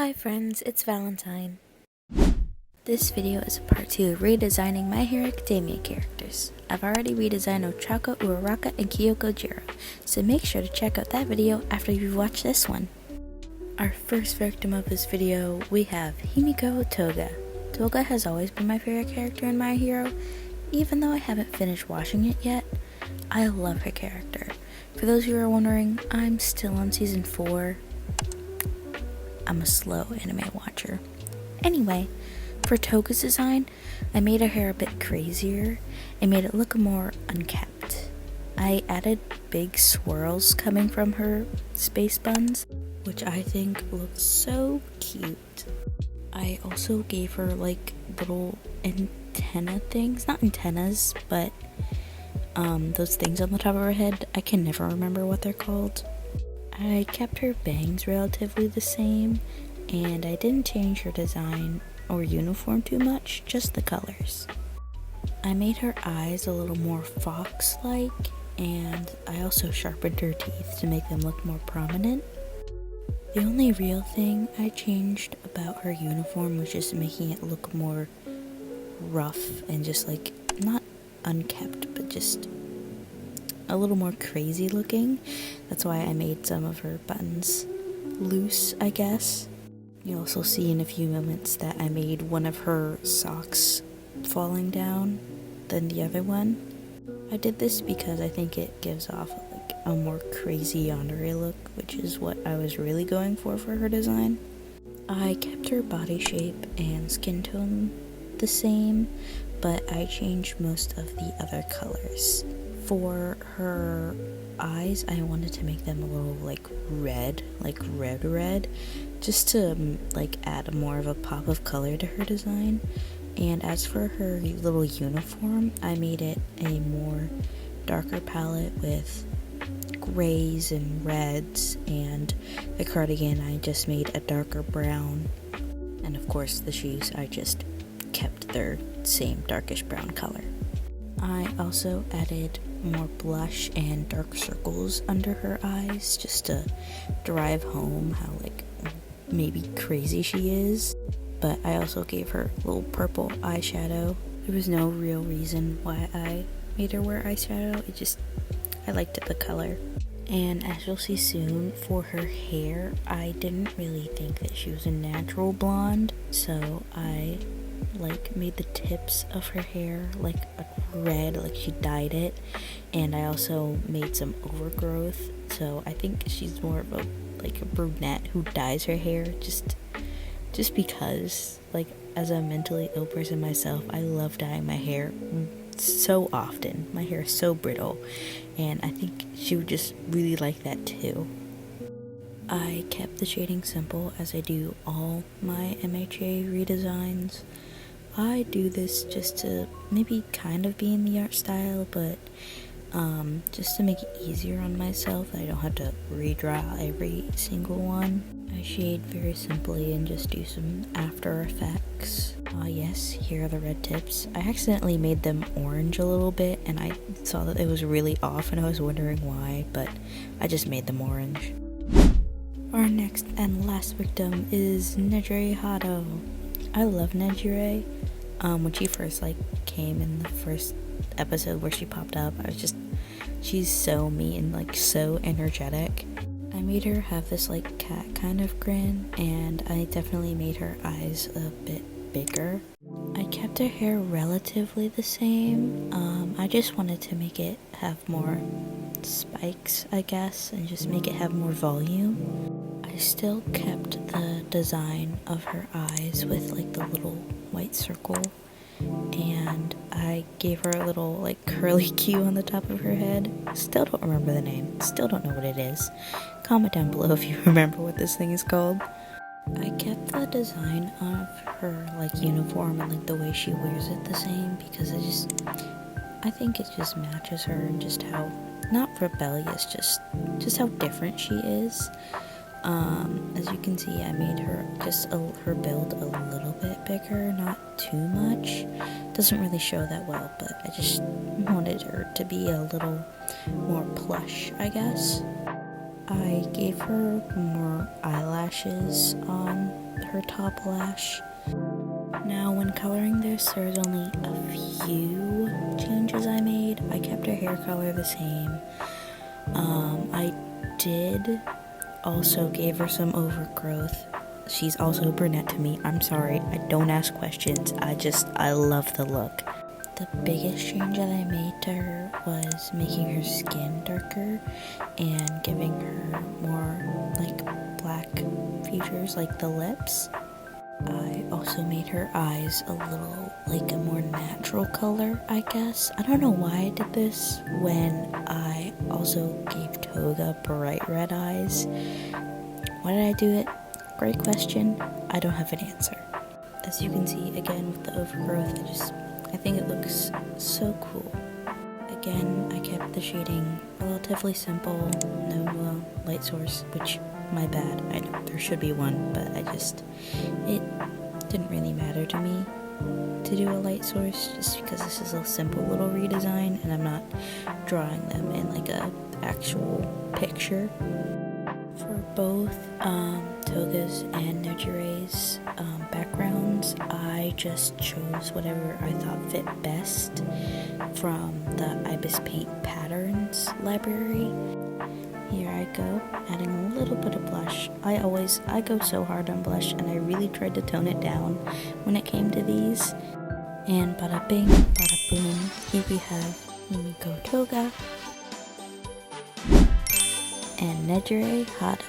Hi friends, it's Valentine. This video is a part 2 of redesigning My Hero Academia characters. I've already redesigned Ochako, Uraraka, and Kyoko Jiro, so make sure to check out that video after you've watched this one. Our first victim of this video, we have Himiko Toga. Toga has always been my favorite character in My Hero, even though I haven't finished watching it yet. I love her character. For those who are wondering, I'm still on season 4. I'm a slow anime watcher. Anyway, for Toga's design, I made her hair a bit crazier and made it look more unkept. I added big swirls coming from her space buns, which I think looks so cute. I also gave her like little antenna things, not antennas, but those things on the top of her head. I can never remember what they're called. I kept her bangs relatively the same, and I didn't change her design or uniform too much, just the colors. I made her eyes a little more fox-like, and I also sharpened her teeth to make them look more prominent. The only real thing I changed about her uniform was just making it look more rough and just like, not unkept, but just a little more crazy looking. That's why I made some of her buttons loose, I guess. You'll also see in a few moments that I made one of her socks falling down than the other one. I did this because I think it gives off like a more crazy yandere look, which is what I was really going for her design. I kept her body shape and skin tone the same, but I changed most of the other colors. For her eyes, I wanted to make them a little like red, just to like add more of a pop of color to her design. And as for her little uniform, I made it a more darker palette with grays and reds, and the cardigan I just made a darker brown, and of course the shoes I just kept their same darkish brown color. I also added more blush and dark circles under her eyes just to drive home how like maybe crazy she is. But I also gave her a little purple eyeshadow. There was no real reason why I made her wear eyeshadow, I liked the color. And as you'll see soon, for her hair, I didn't really think that she was a natural blonde, so I made the tips of her hair like a red, like she dyed it, and I also made some overgrowth, so I think she's more of a brunette who dyes her hair just because, like, as a mentally ill person myself, I love dyeing my hair so often. My hair is so brittle, and I think she would just really like that too. I kept the shading simple, as I do all my MHA redesigns. I do this just to maybe kind of be in the art style, but just to make it easier on myself. I don't have to redraw every single one. I shade very simply and just do some After Effects. Yes, here are the red tips. I accidentally made them orange a little bit, and I saw that it was really off, and I was wondering why, but I just made them orange. Our next and last victim is Nejire Hado. I love Nejire. When she first came in the first episode where she popped up, she's so mean, so energetic. I made her have this cat kind of grin, and I definitely made her eyes a bit bigger. I kept her hair relatively the same. I just wanted to make it have more spikes, I guess, and just make it have more volume. I still kept the design of her eyes with the little white circle, and I gave her a little curly Q on the top of her head. Still don't remember the name, still don't know what it is. Comment down below if you remember what this thing is called. I kept the design of her uniform and the way she wears it the same, because I think it just matches her, and just how, not rebellious, just how different she is. As you can see, I made her her build a little bit bigger, not too much. Doesn't really show that well, but I just wanted her to be a little more plush, I guess. I gave her more eyelashes on her top lash. Now when coloring this, there's only a few changes I made. I kept her hair color the same. I did also gave her some overgrowth. She's also a brunette to me. I'm sorry, I don't ask questions. I love the look. The biggest change that I made to her was making her skin darker and giving her more like black features like the lips. I also made her eyes a little like a more natural color, I guess. I don't know why I did this when I also gave Toga bright red eyes. Why did I do it? Great question. I don't have an answer. As you can see, again with the overgrowth, I think it looks so cool. Again, I kept the shading relatively simple, no light source, which, my bad, I know there should be one, but it didn't really matter to me to do a light source, just because this is a simple little redesign, and I'm not drawing them in like a actual picture. For both Toga's and Nejire's backgrounds, I just chose whatever I thought fit best from the Ibis Paint Patterns library. Here I go, adding a little bit of blush. I go so hard on blush, and I really tried to tone it down when it came to these. And bada bing, bada boom, here we have Himiko Toga and Nejire Hado.